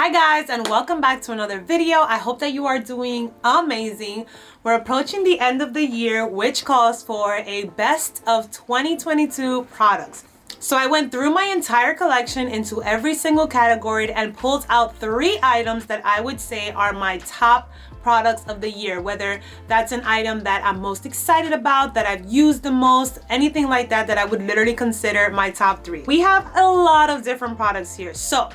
Hi guys, and welcome back to another video. I hope that you are doing amazing. We're approaching the end of the year, which calls for a best of 2022 products. So I went through my entire collection into every single category and pulled out 3 items that I would say are my top products of the year, whether that's an item that I'm most excited about, that I've used the most, anything like that, that I would literally consider my top 3. We have a lot of different products here. So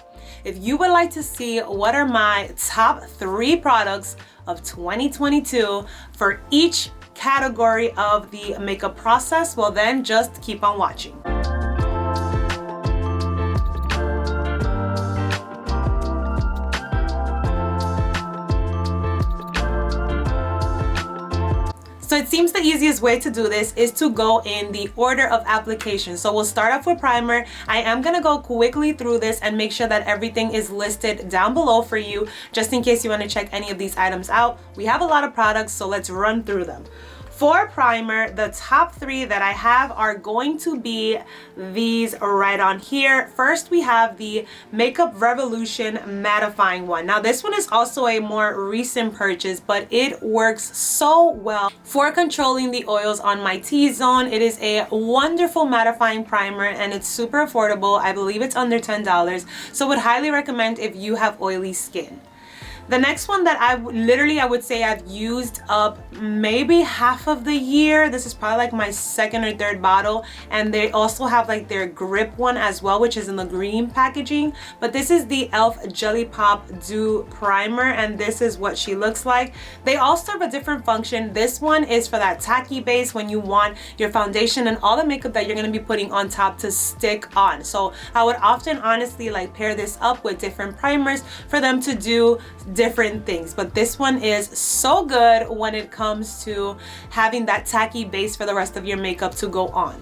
if you would like to see what are my top 3 products of 2022 for each category of the makeup process, well then just keep on watching. So it seems the easiest way to do this is to go in the order of application. So we'll start off with primer. I am gonna go quickly through this and make sure that everything is listed down below for you, just in case you wanna check any of these items out. We have a lot of products, so let's run through them. For primer, the top 3 that I have are going to be these right on here. First, we have the Makeup Revolution mattifying one. Now, this one is also a more recent purchase, but it works so well for controlling the oils on my T-zone. It is a wonderful mattifying primer and it's super affordable. I believe it's under $10, so would highly recommend if you have oily skin. The next one that I would say I've used up maybe half of the year. This is probably like my 2nd or 3rd bottle, and they also have like their grip one as well, which is in the green packaging. But this is the e.l.f. Jelly Pop Dew Primer, and this is what she looks like. They all serve a different function. This one is for that tacky base when you want your foundation and all the makeup that you're going to be putting on top to stick on. So I would often honestly like pair this up with different primers for them to do different things, but this one is so good when it comes to having that tacky base for the rest of your makeup to go on.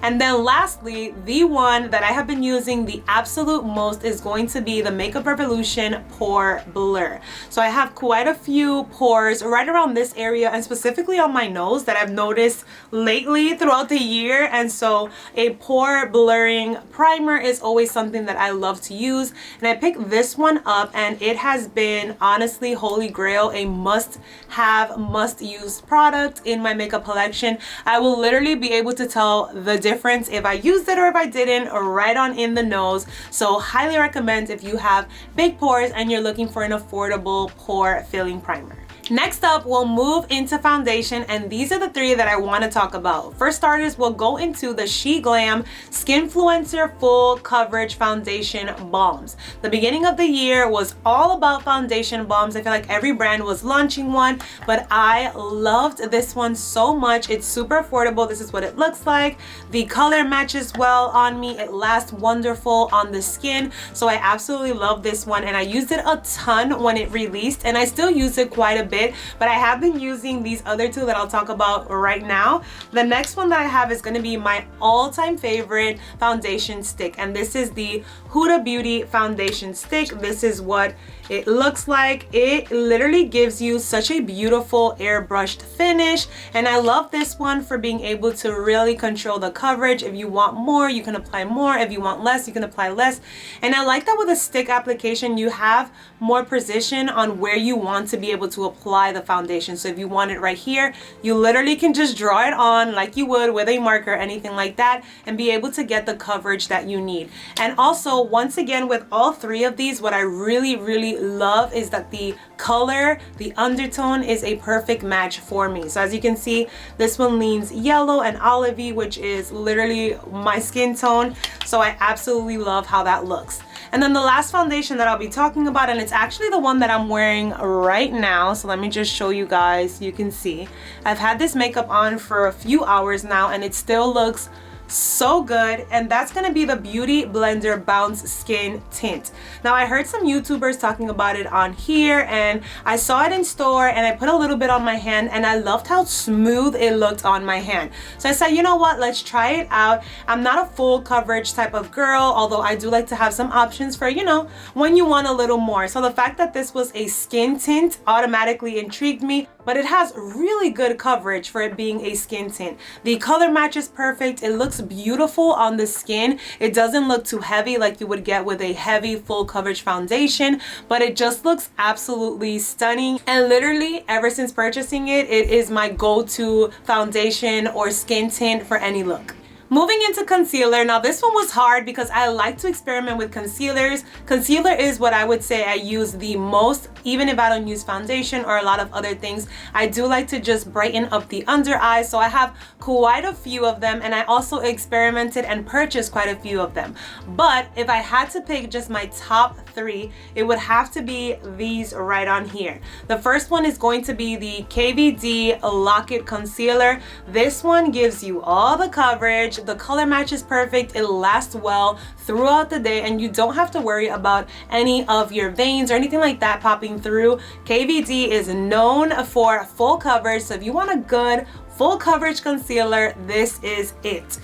And then lastly, the one that I have been using the absolute most is going to be the Makeup Revolution Pore Blur. So I have quite a few pores right around this area and specifically on my nose that I've noticed lately throughout the year. And so a pore blurring primer is always something that I love to use. And I picked this one up and it has been honestly holy grail, a must-have, must-use product in my makeup collection. I will literally be able to tell the difference if I used it or if I didn't, or right on in the nose. So highly recommend if you have big pores and you're looking for an affordable pore filling primer. Next up, we'll move into foundation, and these are the 3 that I want to talk about. For starters, we'll go into the SheGlam Skinfluencer Full Coverage Foundation Balms. The beginning of the year was all about foundation balms. I feel like every brand was launching one, but I loved this one so much. It's super affordable. This is what it looks like. The color matches well on me. It lasts wonderful on the skin. So I absolutely love this one, and I used it a ton when it released, and I still use it quite a bit. But I have been using these other 2 that I'll talk about right now. The next one that I have is going to be my all-time favorite foundation stick, and this is the Huda Beauty foundation stick. This is what it looks like. It literally gives you such a beautiful airbrushed finish, and I love this one for being able to really control the coverage. If you want more, you can apply more. If you want less, you can apply less. And I like that with a stick application, you have more precision on where you want to be able to apply the foundation. So if you want it right here, you literally can just draw it on like you would with a marker, anything like that, and be able to get the coverage that you need. And also, once again, with all 3 of these, what I really love is that the color, the undertone is a perfect match for me. So as you can see, this one leans yellow and olivey, which is literally my skin tone. So I absolutely love how that looks. And then the last foundation that I'll be talking about, and it's actually the one that I'm wearing right now. So let me just show you guys. You can see I've had this makeup on for a few hours now and it still looks so good, and that's gonna be the Beauty Blender Bounce Skin Tint. Now I heard some YouTubers talking about it on here, and I saw it in store, and I put a little bit on my hand, and I loved how smooth it looked on my hand. So I said, you know what, let's try it out. I'm not a full coverage type of girl, although I do like to have some options for, you know, when you want a little more. So the fact that this was a skin tint automatically intrigued me. but it has really good coverage for it being a skin tint. The color match is perfect. It looks beautiful on the skin. It doesn't look too heavy like you would get with a heavy full coverage foundation, but it just looks absolutely stunning. And literally ever since purchasing it, it is my go-to foundation or skin tint for any look. Moving into concealer. Now this one was hard because I like to experiment with concealers. Concealer is what I would say I use the most, even if I don't use foundation or a lot of other things. I do like to just brighten up the under eye, so I have quite a few of them, and I also experimented and purchased quite a few of them. But if I had to pick just my top 3, it would have to be these right on here. The first one is going to be the KVD Lock It Concealer. This one gives you all the coverage. The color match is perfect. It lasts well throughout the day, and you don't have to worry about any of your veins or anything like that popping through. KVD is known for full coverage, so if you want a good full coverage concealer, this is it.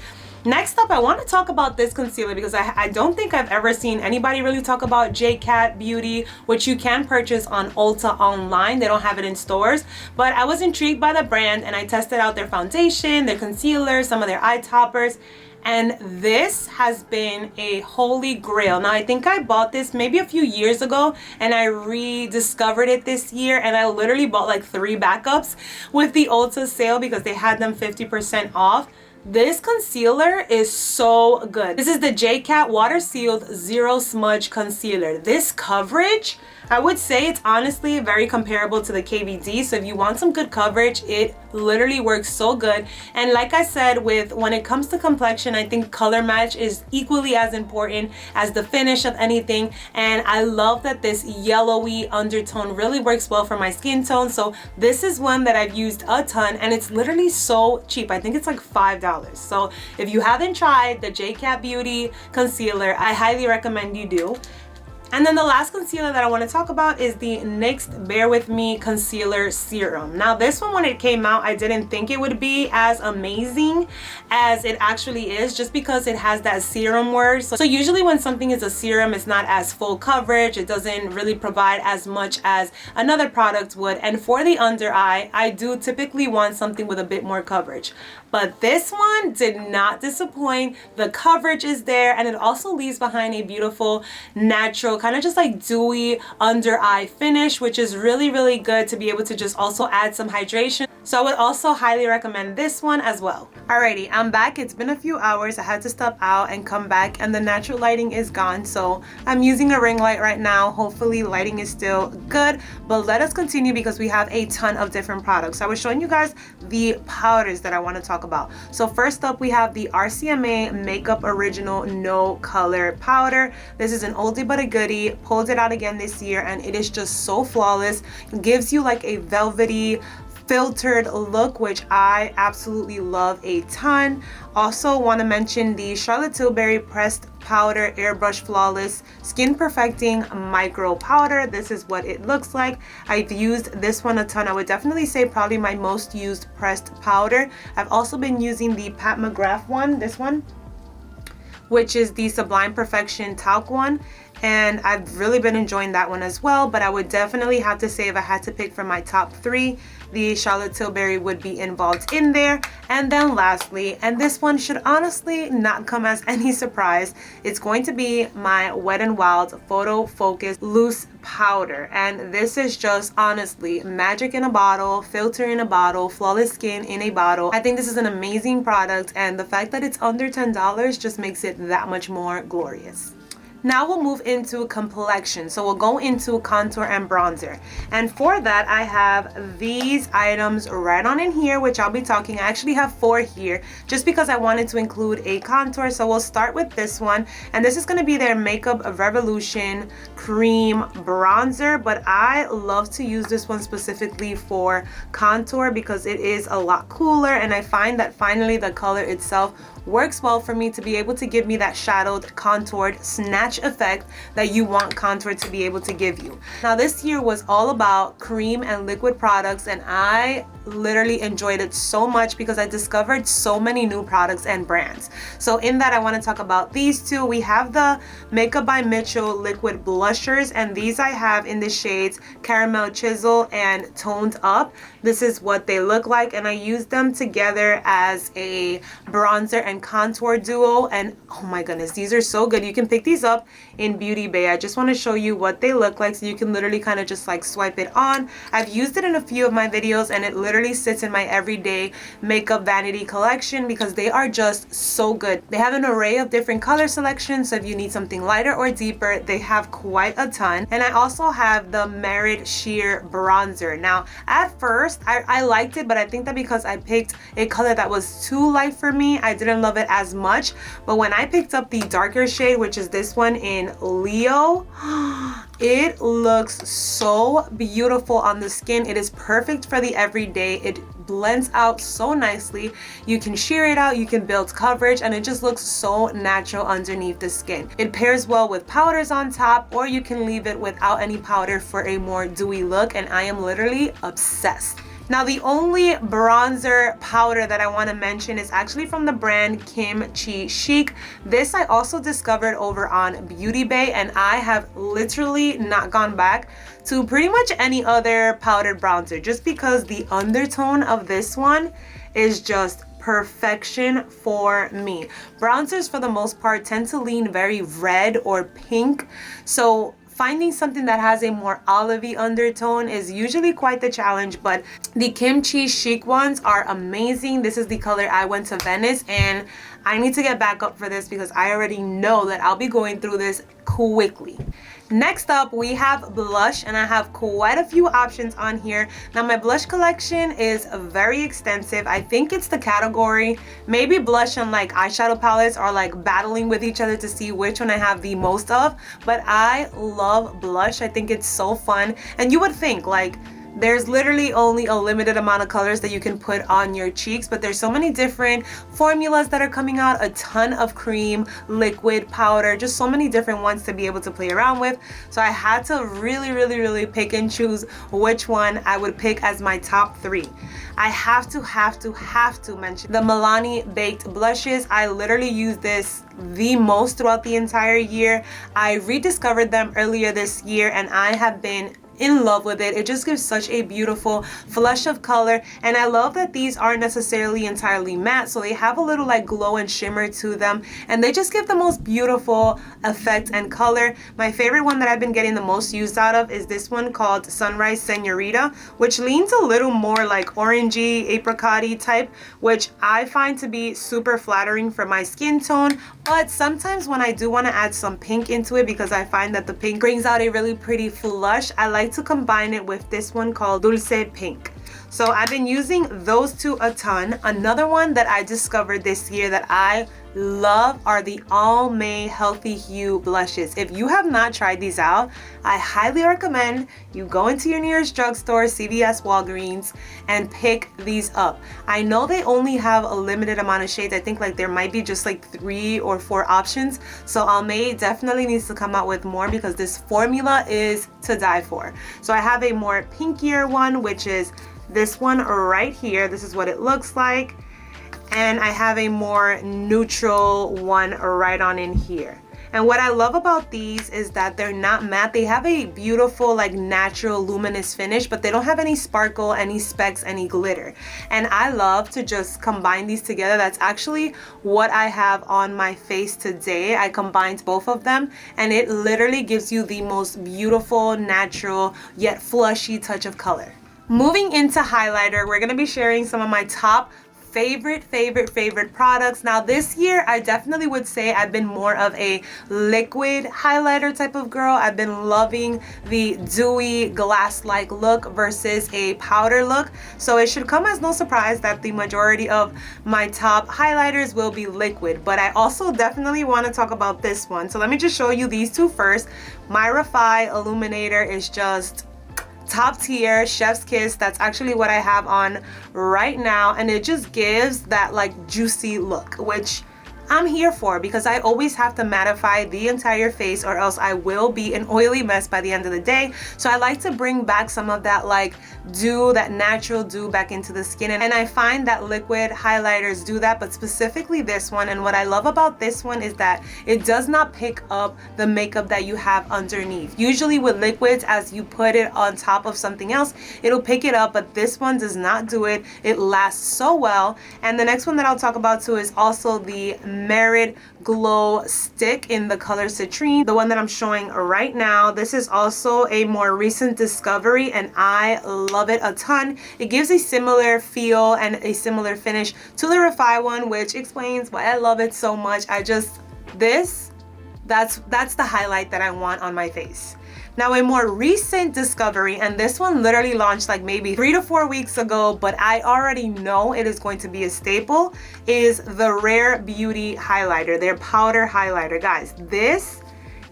Next up, I want to talk about this concealer because I don't think I've ever seen anybody really talk about J-Cat Beauty, which you can purchase on Ulta online. They don't have it in stores, but I was intrigued by the brand and I tested out their foundation, their concealer, some of their eye toppers, and this has been a holy grail. Now I think I bought this maybe a few years ago and I rediscovered it this year, and I literally bought like 3 backups with the Ulta sale because they had them 50% off. This concealer is so good. This is the J-Cat Water Sealed Zero Smudge Concealer. This coverage, I would say it's honestly very comparable to the KVD. So if you want some good coverage, it literally works so good. And like I said, when it comes to complexion, I think color match is equally as important as the finish of anything. And I love that this yellowy undertone really works well for my skin tone. So this is one that I've used a ton, and it's literally so cheap. I think it's like $5. So if you haven't tried the J-Cat Beauty concealer, I highly recommend you do. And then the last concealer that I want to talk about is the NYX Bare With Me Concealer Serum. Now this one, when it came out, I didn't think it would be as amazing as it actually is, just because it has that serum word. So usually when something is a serum, it's not as full coverage. It doesn't really provide as much as another product would. And for the under eye, I do typically want something with a bit more coverage. But this one did not disappoint. The coverage is there, and it also leaves behind a beautiful, natural, kind of just like dewy under eye finish, which is really, really good to be able to just also add some hydration. So I would also highly recommend this one as well. Alrighty, I'm back. It's been a few hours. I had to step out and come back, and the natural lighting is gone. So I'm using a ring light right now. Hopefully lighting is still good, but let us continue because we have a ton of different products. So I was showing you guys the powders that I want to talk about. So first up, we have the RCMA Makeup Original No Color Powder. This is an oldie but a goodie. Pulled it out again this year, and it is just so flawless. It gives you like a velvety, filtered look, which I absolutely love a ton. Also want to mention the Charlotte Tilbury Pressed Powder Airbrush Flawless Skin Perfecting Micro Powder. This is what it looks like. I've used this one a ton. I would definitely say probably my most used pressed powder. I've also been using the Pat McGrath one, this one, which is the Sublime Perfection Talc one, and I've really been enjoying that one as well. But I would definitely have to say, if I had to pick from my top 3, the Charlotte Tilbury would be involved in there. And then lastly, and this one should honestly not come as any surprise, it's going to be my Wet n Wild Photo Focus Loose Powder. And this is just honestly magic in a bottle, filter in a bottle, flawless skin in a bottle. I think this is an amazing product, and the fact that it's under $10 just makes it that much more glorious. Now we'll move into complexion. So we'll go into contour and bronzer. And for that, I have these items right on in here, which I'll be talking. I actually have 4 here just because I wanted to include a contour. So we'll start with this one. And this is going to be their Makeup Revolution Cream Bronzer. But I love to use this one specifically for contour because it is a lot cooler. And I find that finally the color itself works well for me to be able to give me that shadowed, contoured, snatch effect that you want contour to be able to give you. Now this year was all about cream and liquid products, and I literally enjoyed it so much because I discovered so many new products and brands. So in that, I want to talk about these two. We have the Makeup by Mitchell liquid blushers, and these I have in the shades Caramel Chisel and Toned Up. This is what they look like, and I use them together as a bronzer and contour duo, and oh my goodness, these are so good. You can pick these up in Beauty Bay. I just want to show you what they look like so you can literally kind of just like swipe it on. I've used it in a few of my videos, and it literally sits in my everyday makeup vanity collection because they are just so good. They have an array of different color selections, so if you need something lighter or deeper, they have quite a ton. And I also have the Merit Sheer bronzer. Now at first I liked it, but I think that because I picked a color that was too light for me, I didn't love it as much. But when I picked up the darker shade, which is this one in Leo, it looks so beautiful on the skin. It is perfect for the everyday. It blends out so nicely. You can sheer it out, you can build coverage, and it just looks so natural underneath the skin. It pairs well with powders on top, or you can leave it without any powder for a more dewy look, and I am literally obsessed. Now the only bronzer powder that I want to mention is actually from the brand Kimchi Chic. This I also discovered over on Beauty Bay, and I have literally not gone back to pretty much any other powdered bronzer just because the undertone of this one is just perfection for me. Bronzers for the most part tend to lean very red or pink, so finding something that has a more olivey undertone is usually quite the challenge, but the Kimchi Chic ones are amazing. This is the color I Went to Venice, and I need to get back up for this because I already know that I'll be going through this quickly. Next up, we have blush, and I have quite a few options on here. Now my blush collection is very extensive. I think it's the category, maybe blush and like eyeshadow palettes are like battling with each other to see which one I have the most of, but I love blush. I think it's so fun, and you would think like there's literally only a limited amount of colors that you can put on your cheeks, but there's so many different formulas that are coming out, a ton of cream, liquid, powder, just so many different ones to be able to play around with. So I had to really pick and choose which one I would pick as my top three. I have to mention the Milani Baked Blushes. I literally use this the most throughout the entire year. I rediscovered them earlier this year, and I have been in love with it. It just gives such a beautiful flush of color, and I love that these aren't necessarily entirely matte, so they have a little like glow and shimmer to them, and they just give the most beautiful effect and color. My favorite one that I've been getting the most use out of is this one called Sunrise Senorita, which leans a little more like orangey, apricot-y type, which I find to be super flattering for my skin tone. But sometimes when I do want to add some pink into it, because I find that the pink brings out a really pretty flush, I like to combine it with this one called Dulce Pink. So I've been using those two a ton. Another one that I discovered this year that I love are the Almay Healthy Hue blushes. If you have not tried these out, I highly recommend you go into your nearest drugstore, CVS, Walgreens, and pick these up. I know they only have a limited amount of shades. I think like there might be just like 3 or 4 options. So Almay definitely needs to come out with more because this formula is to die for. So I have a more pinkier one, which is this one right here. This is what it looks like. And I have a more neutral one right on in here. And what I love about these is that they're not matte. They have a beautiful like natural luminous finish, but they don't have any sparkle, any specks, any glitter. And I love to just combine these together. That's actually what I have on my face today. I combined both of them, and it literally gives you the most beautiful, natural, yet flushy touch of color. Moving into highlighter, we're gonna be sharing some of my top favorite products. Now this year, I definitely would say I've been more of a liquid highlighter type of girl. I've been loving the dewy glass-like look versus a powder look. So it should come as no surprise that the majority of my top highlighters will be liquid, but I also definitely want to talk about this one. So let me just show you these two first. Moira Beauty Illuminator is just top tier, chef's kiss. That's actually what I have on right now, and it just gives that like juicy look, which I'm here for, because I always have to mattify the entire face or else I will be an oily mess by the end of the day. So I like to bring back some of that like dew, that natural dew back into the skin, and I find that liquid highlighters do that, but specifically this one. And what I love about this one is that it does not pick up the makeup that you have underneath. Usually with liquids, as you put it on top of something else, it'll pick it up, but this one does not do it. It lasts so well. And the next one that I'll talk about too is also the Merit Glow Stick in the color Citrine, the one that I'm showing right now. This is also a more recent discovery and I love it a ton. It gives a similar feel and a similar finish to the Refy one, which explains why I love it so much. That's the highlight that I want on my face. Now, a more recent discovery, and this one literally launched like maybe 3 to 4 weeks ago, but I already know it is going to be a staple, is the Rare Beauty highlighter, their powder highlighter. Guys, this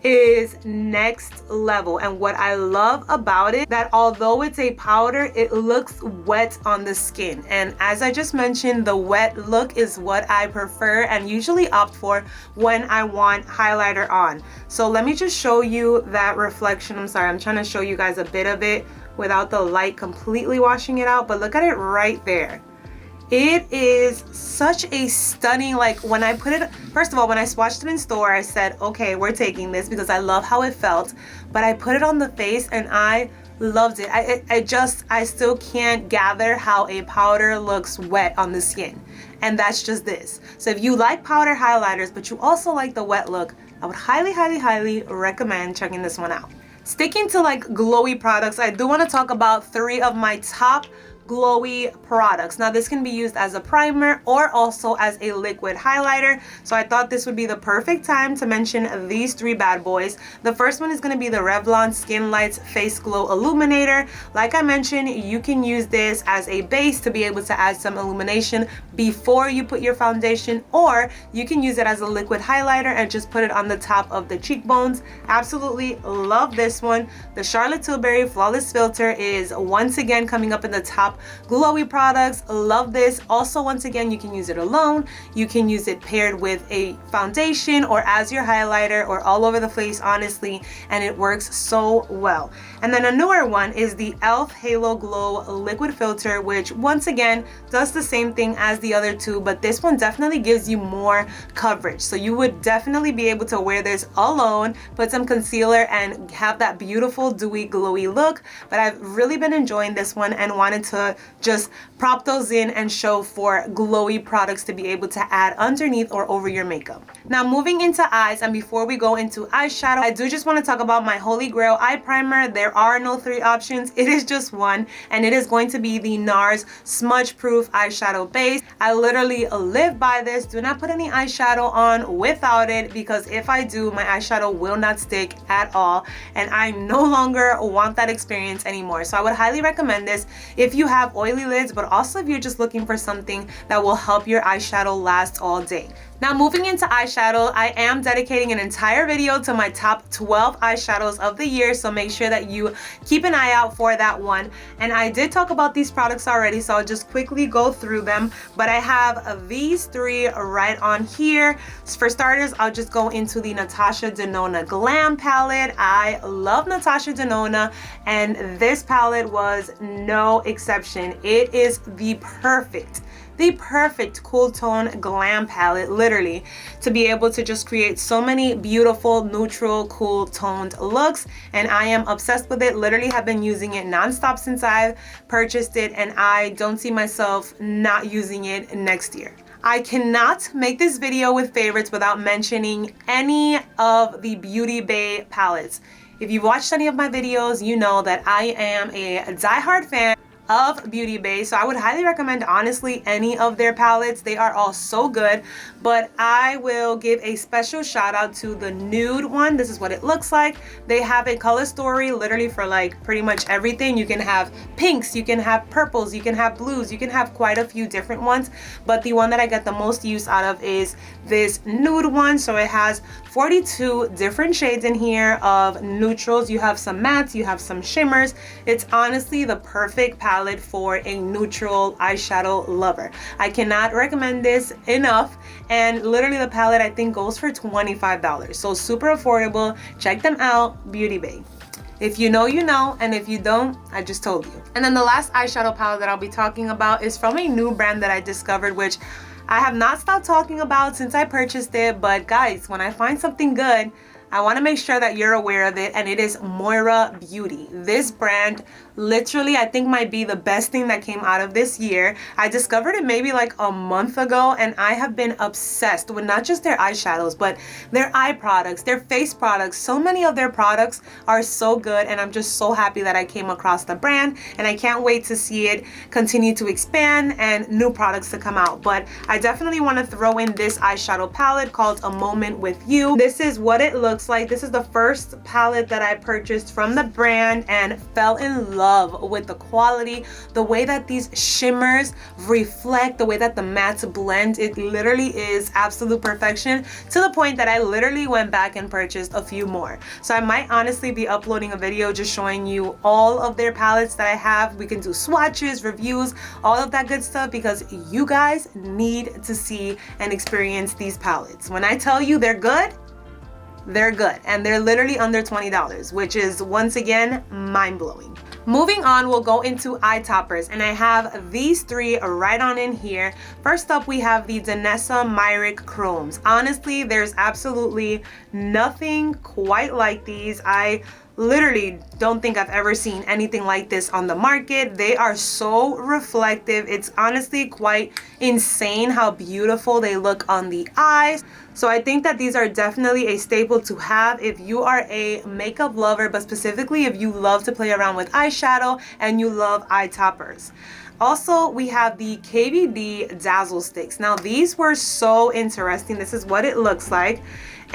is next level, and what I love about it, that although it's a powder, it looks wet on the skin, and as I just mentioned, the wet look is what I prefer and usually opt for when I want highlighter on. So let me just show you that reflection. I'm sorry, I'm trying to show you guys a bit of it without the light completely washing it out, but look at it right there. It is such a stunning, like when I put it, first of all, when I swatched it in store, I said, okay, we're taking this because I love how it felt, but I put it on the face and I loved it. I still can't gather how a powder looks wet on the skin. And that's just this. So if you like powder highlighters, but you also like the wet look, I would highly, highly, highly recommend checking this one out. Sticking to like glowy products, I do want to talk about 3 of my top glowy products. Now this can be used as a primer or also as a liquid highlighter, so I thought this would be the perfect time to mention these 3 bad boys. The first one is going to be the Revlon Skin Lights Face Glow Illuminator. Like I mentioned, you can use this as a base to be able to add some illumination before you put your foundation, or you can use it as a liquid highlighter and just put it on the top of the cheekbones. Absolutely love this one. The Charlotte Tilbury Flawless Filter is once again coming up in the top glowy products. Love this. Also, once again, you can use it alone, you can use it paired with a foundation or as your highlighter or all over the face, honestly, and it works so well. And then a newer one is the e.l.f. Halo Glow Liquid Filter, which once again does the same thing as the other 2, but this one definitely gives you more coverage, so you would definitely be able to wear this alone, put some concealer and have that beautiful dewy glowy look. But I've really been enjoying this one and wanted to just prop those in and show for glowy products to be able to add underneath or over your makeup. Now moving into eyes, and before we go into eyeshadow, I do just want to talk about my holy grail eye primer. There are no 3 options, it is just one, and it is going to be the NARS Smudge Proof Eyeshadow Base. I literally live by this. Do not put any eyeshadow on without it, because if I do, my eyeshadow will not stick at all, and I no longer want that experience anymore. So I would highly recommend this if you have oily lids, but also if you're just looking for something that will help your eyeshadow last all day. Now moving into eyeshadow, I am dedicating an entire video to my top 12 eyeshadows of the year, so make sure that you keep an eye out for that one. And I did talk about these products already, so I'll just quickly go through them, but I have these 3 right on here. For starters, I'll just go into the Natasha Denona Glam palette. I love Natasha Denona, and this palette was no exception. It is the perfect cool tone glam palette, literally, to be able to just create so many beautiful neutral cool toned looks, and I am obsessed with it. Literally have been using it non-stop since I've purchased it, and I don't see myself not using it next year. I cannot make this video with favorites without mentioning any of the Beauty Bay palettes. If you've watched any of my videos, you know that I am a diehard fan of Beauty Bay, so I would highly recommend, honestly, any of their palettes. They are all so good, but I will give a special shout out to the nude one. This is what it looks like. They have a color story literally for like pretty much everything. You can have pinks, you can have purples, you can have blues, you can have quite a few different ones, but the one that I get the most use out of is this nude one. So it has 42 different shades in here of neutrals. You have some mattes, you have some shimmers. It's honestly the perfect palette palette for a neutral eyeshadow lover. I cannot recommend this enough, and literally the palette I think goes for $25, so super affordable. Check them out, Beauty Bay. If you know, you know, and if you don't, I just told you. And then the last eyeshadow palette that I'll be talking about is from a new brand that I discovered, which I have not stopped talking about since I purchased it. But guys, when I find something good, I want to make sure that you're aware of it, and it is Moira Beauty. This brand literally I think might be the best thing that came out of this year. I discovered it maybe like a month ago, and I have been obsessed with not just their eyeshadows, but their eye products, their face products. So many of their products are so good, and I'm just so happy that I came across the brand, and I can't wait to see it continue to expand and new products to come out. But I definitely want to throw in this eyeshadow palette called A Moment With You. This is what it looks like. This is the first palette that I purchased from the brand and fell in love with the quality, the way that these shimmers reflect, the way that the mattes blend. It literally is absolute perfection, to the point that I literally went back and purchased a few more. So I might honestly be uploading a video just showing you all of their palettes that I have. We can do swatches, reviews, all of that good stuff, because you guys need to see and experience these palettes. When I tell you they're good, they're good, and they're literally under $20, which is once again mind-blowing. Moving on, we'll go into eye toppers, and I have these three right on in here. First up, we have the Danessa Myric Chromes. Honestly, there's absolutely nothing quite like these. I literally don't think I've ever seen anything like this on the market. They are so reflective. It's honestly quite insane how beautiful they look on the eyes. So I think that these are definitely a staple to have if you are a makeup lover, but specifically if you love to play around with eyeshadow and you love eye toppers. Also, we have the KVD Dazzle Sticks. Now, these were so interesting. This is what it looks like.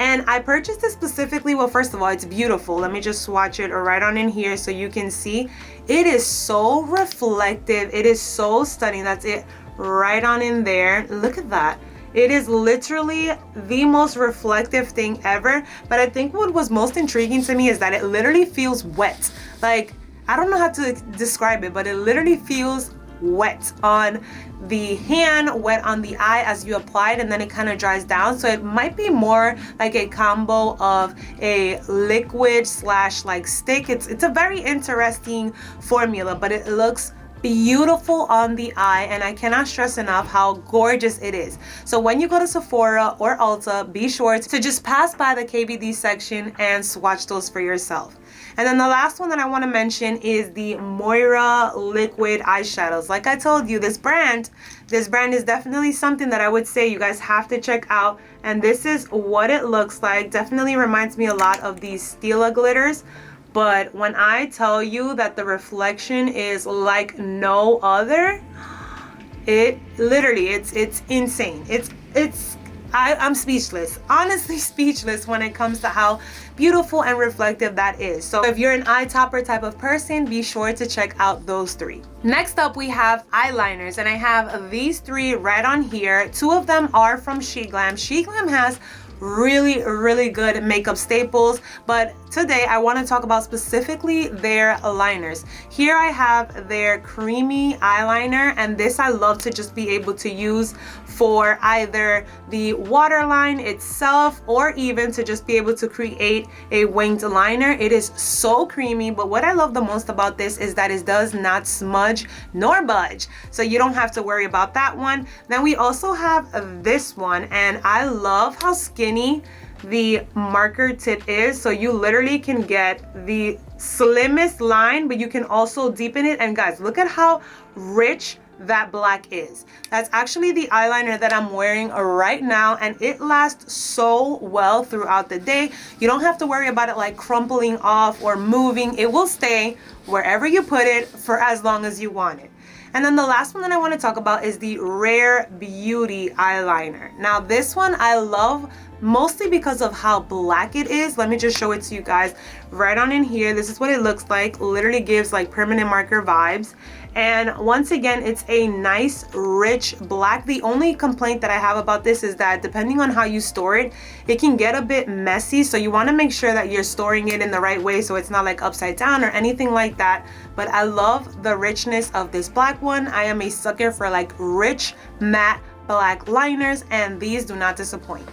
And I purchased this specifically, well, first of all, it's beautiful. Let me just swatch it right on in here so you can see. It is so reflective. It is so stunning. That's it right on in there. Look at that. It is literally the most reflective thing ever. But I think what was most intriguing to me is that it literally feels wet. Like, I don't know how to describe it, but it literally feels wet on the hand, wet on the eye as you apply it, and then it kind of dries down. So it might be more like a combo of a liquid slash like stick. It's a very interesting formula, but it looks beautiful on the eye, and I cannot stress enough how gorgeous it is. So when you go to Sephora or Ulta, be sure to just pass by the KVD section and swatch those for yourself. And then the last one that I want to mention is the Moira liquid eyeshadows. Like I told you, this brand is definitely something that I would say you guys have to check out. And this is what it looks like. Definitely reminds me a lot of these Stila glitters. But when I tell you that the reflection is like no other, it literally, it's insane. I'm speechless, honestly speechless when it comes to how beautiful and reflective that is. So if you're an eye topper type of person, be sure to check out those three. Next up, we have eyeliners, and I have these three right on here. Two of them are from SheGlam. SheGlam has really good makeup staples, but today I want to talk about specifically their liners. Here I have their creamy eyeliner, and this I love to just be able to use for either the waterline itself or even to just be able to create a winged liner. It is so creamy, but what I love the most about this is that it does not smudge nor budge, so you don't have to worry about that one. Then we also have this one, and I love how skinny the marker tip is, so you literally can get the slimmest line, but you can also deepen it. And guys, look at how rich that black is. That's actually the eyeliner that I'm wearing right now, and it lasts so well throughout the day. You don't have to worry about it like crumpling off or moving. It will stay wherever you put it for as long as you want it. And then the last one that I want to talk about is the Rare Beauty eyeliner. Now this one, I love mostly because of how black it is. Let me just show it to you guys. Right on in here, this is what it looks like. Literally gives like permanent marker vibes. And once again, it's a nice rich black. The only complaint that I have about this is that depending on how you store it, it can get a bit messy. So you want to make sure that you're storing it in the right way so it's not like upside down or anything like that. But I love the richness of this black one. I am a sucker for like rich matte black liners, and these do not disappoint.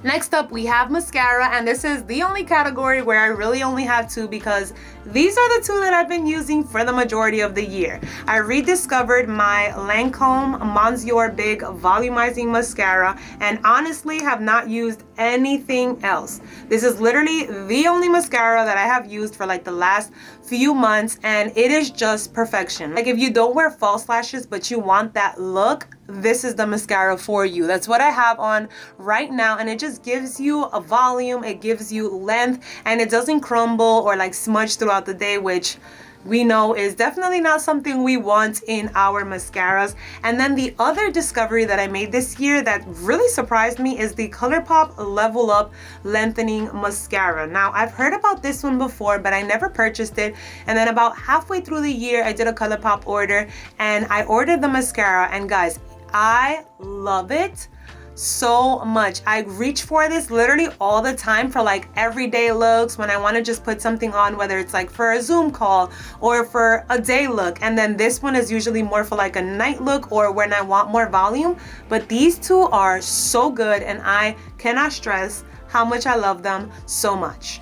Next up, we have mascara, and this is the only category where I really only have two because these are the two that I've been using for the majority of the year. I rediscovered my Lancome Monsieur Big Volumizing Mascara and honestly have not used anything else. This is literally the only mascara that I have used for like the last few months, and it is just perfection. Like if you don't wear false lashes but you want that look, this is the mascara for you. That's what I have on right now, and it just gives you a volume, it gives you length, and it doesn't crumble or like smudge throughout the day, which we know is definitely not something we want in our mascaras. And then the other discovery that I made this year that really surprised me is the ColourPop Level Up Lengthening Mascara. Now, I've heard about this one before, but I never purchased it. And then about halfway through the year, I did a ColourPop order and I ordered the mascara, and guys, I love it so much. I reach for this literally all the time for like everyday looks, when I want to just put something on, whether it's like for a Zoom call or for a day look. And then this one is usually more for like a night look or when I want more volume. But these two are so good, and I cannot stress how much I love them so much.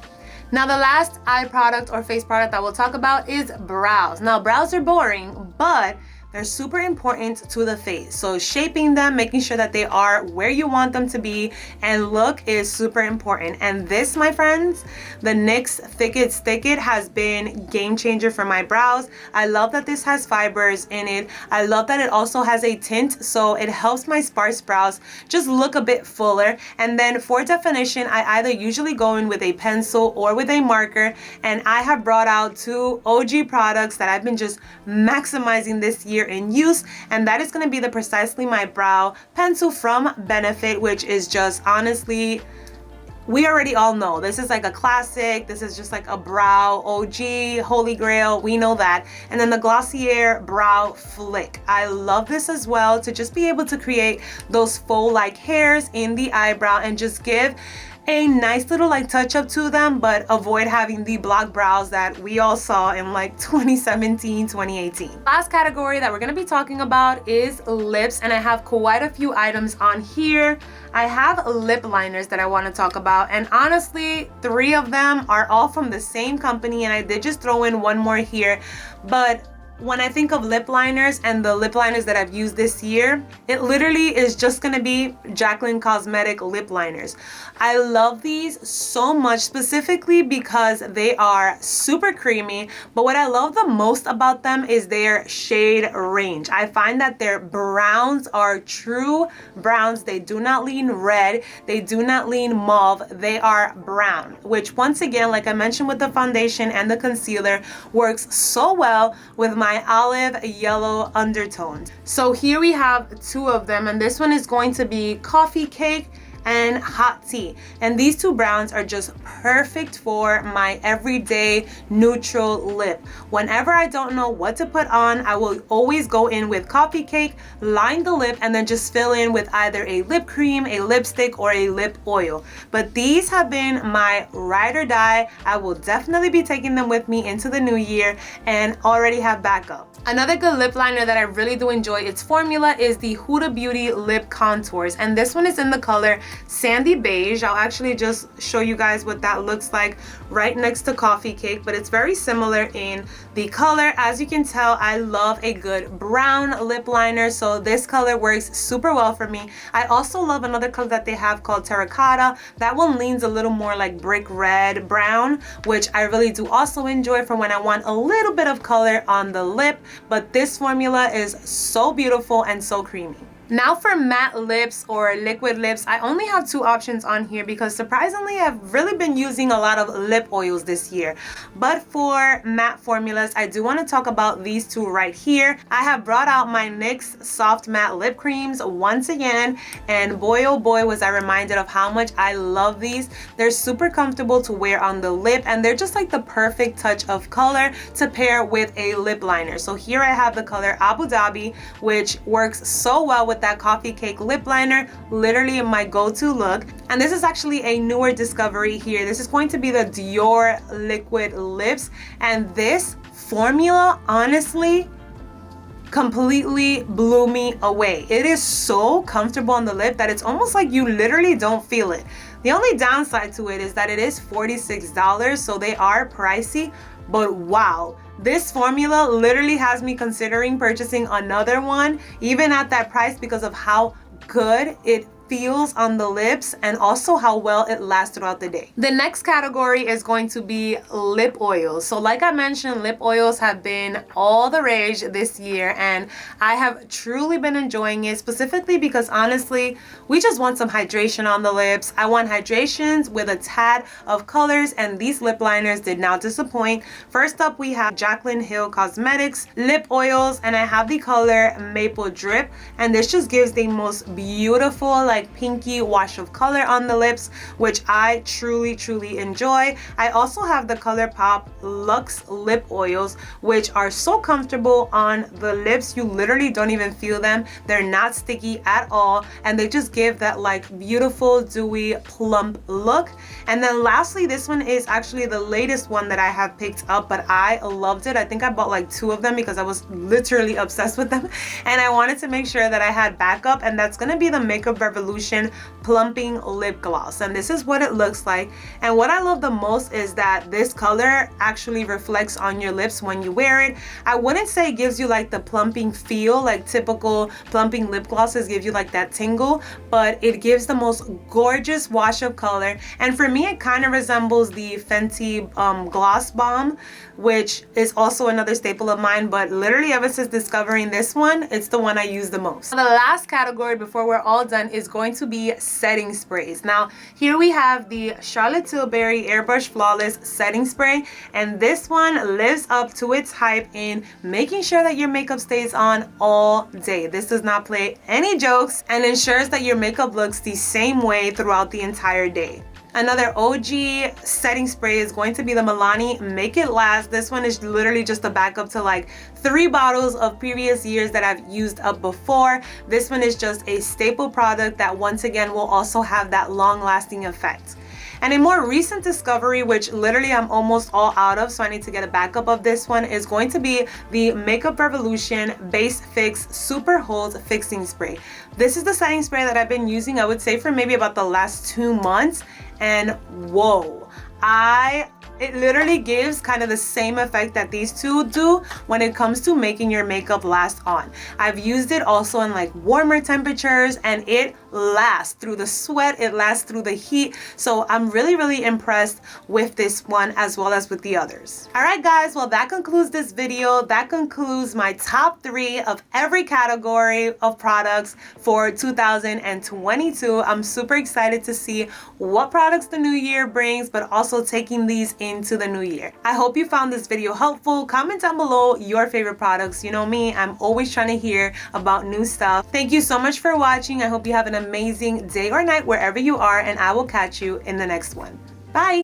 Now, the last eye product or face product that we'll talk about is brows. Now, brows are boring, but they're super important to the face. So shaping them, making sure that they are where you want them to be, and look is super important. And this, my friends, the NYX Thick It Stick It has been game changer for my brows. I love that this has fibers in it. I love that it also has a tint, so it helps my sparse brows just look a bit fuller. And then for definition, I either usually go in with a pencil or with a marker, and I have brought out two OG products that I've been just maximizing this year in use, and that is going to be the Precisely My Brow pencil from Benefit, which is just honestly, we already all know this is like a classic. This is just like a brow OG, holy grail, we know that. And then the Glossier Brow Flick, I love this as well, to just be able to create those faux like hairs in the eyebrow and just give a nice little like touch up to them, but avoid having the block brows that we all saw in like 2017, 2018. Last category that we're going to be talking about is lips, and I have quite a few items on here. I have lip liners that I want to talk about, and honestly, 3 of them are all from the same company, and I did just throw in one more here. But when I think of lip liners and the lip liners that I've used this year, it literally is just gonna be Jaclyn Cosmetic lip liners. I love these so much, specifically because they are super creamy, but what I love the most about them is their shade range. I find that their browns are true browns. They do not lean red, they do not lean mauve, they are brown, which once again, like I mentioned with the foundation and the concealer, works so well with my olive yellow undertones. So here we have 2 of them, and this one is going to be Coffee Cake and Hot Tea. And these 2 browns are just perfect for my everyday neutral lip. Whenever I don't know what to put on, I will always go in with Coffee Cake, line the lip, and then just fill in with either a lip cream, a lipstick, or a lip oil. But these have been my ride or die. I will definitely be taking them with me into the new year and already have backup. Another good lip liner that I really do enjoy its formula is the Huda Beauty Lip Contours, and this one is in the color Sandy Beige. I'll actually just show you guys what that looks like right next to Coffee Cake, but it's very similar in the color. As you can tell, I love a good brown lip liner, so this color works super well for me. I also love another color that they have called Terracotta. That one leans a little more like brick red brown, which I really do also enjoy for when I want a little bit of color on the lip. But this formula is so beautiful and so creamy. Now for matte lips or liquid lips, I only have two options on here because surprisingly I've really been using a lot of lip oils this year. But for matte formulas, I do want to talk about these two right here. I have brought out my NYX Soft Matte Lip Creams once again, and boy oh boy was I reminded of how much I love these. They're super comfortable to wear on the lip, and they're just like the perfect touch of color to pair with a lip liner. So here I have the color Abu Dhabi, which works so well with that coffee cake lip liner, literally my go-to look. And this is actually a newer discovery here. This is going to be the Dior Liquid Lips, and this formula honestly completely blew me away. It is so comfortable on the lip that it's almost like you literally don't feel it. The only downside to it is that it is $46, so they are pricey, but wow. This formula literally has me considering purchasing another one, even at that price, because of how good it feels on the lips and also how well it lasts throughout the day. The next category is going to be lip oils. So like I mentioned, lip oils have been all the rage this year, and I have truly been enjoying it, specifically because honestly, we just want some hydration on the lips. I want hydrations with a tad of colors, and these lip liners did not disappoint. First up, we have Jaclyn Hill Cosmetics lip oils, and I have the color Maple Drip, and this just gives the most beautiful like pinky wash of color on the lips, which I truly enjoy. I also have the ColourPop Luxe lip oils, which are so comfortable on the lips, you literally don't even feel them. They're not sticky at all, and they just give that like beautiful dewy plump look. And then lastly, this one is actually the latest one that I have picked up, but I loved it. I think I bought like two of them because I was literally obsessed with them, and I wanted to make sure that I had backup, and that's gonna be the Makeup Revolution Plumping Lip Gloss. And this is what it looks like. And what I love the most is that this color actually reflects on your lips when you wear it. I wouldn't say it gives you like the plumping feel, like typical plumping lip glosses give you like that tingle, but it gives the most gorgeous wash of color. And for me, it kind of resembles the Fenty Gloss Bomb, which is also another staple of mine, but literally ever since discovering this one, it's the one I use the most. The last category before we're all done is going to be setting sprays. Now here we have the Charlotte Tilbury Airbrush Flawless Setting Spray, and this one lives up to its hype in making sure that your makeup stays on all day. This does not play any jokes and ensures that your makeup looks the same way throughout the entire day. Another OG setting spray is going to be the Milani Make It Last. This one is literally just a backup to like 3 bottles of previous years that I've used up before. This one is just a staple product that once again will also have that long-lasting effect. And a more recent discovery, which literally I'm almost all out of, so I need to get a backup of this one, is going to be the Makeup Revolution Base Fix Super Hold Fixing Spray. This is the setting spray that I've been using, I would say, for maybe about the last 2 months. And whoa, it literally gives kind of the same effect that these two do when it comes to making your makeup last on. I've used it also in like warmer temperatures, and it lasts through the sweat, it lasts through the heat. So I'm really impressed with this one as well as with the others. All right guys, well that concludes this video. That concludes my top 3 of every category of products for 2022. I'm super excited to see what products the new year brings, but also taking these into the new year. I hope you found this video helpful. Comment down below your favorite products. You know me, I'm always trying to hear about new stuff. Thank you so much for watching. I hope you have an amazing day or night wherever you are, and I will catch you in the next one. Bye!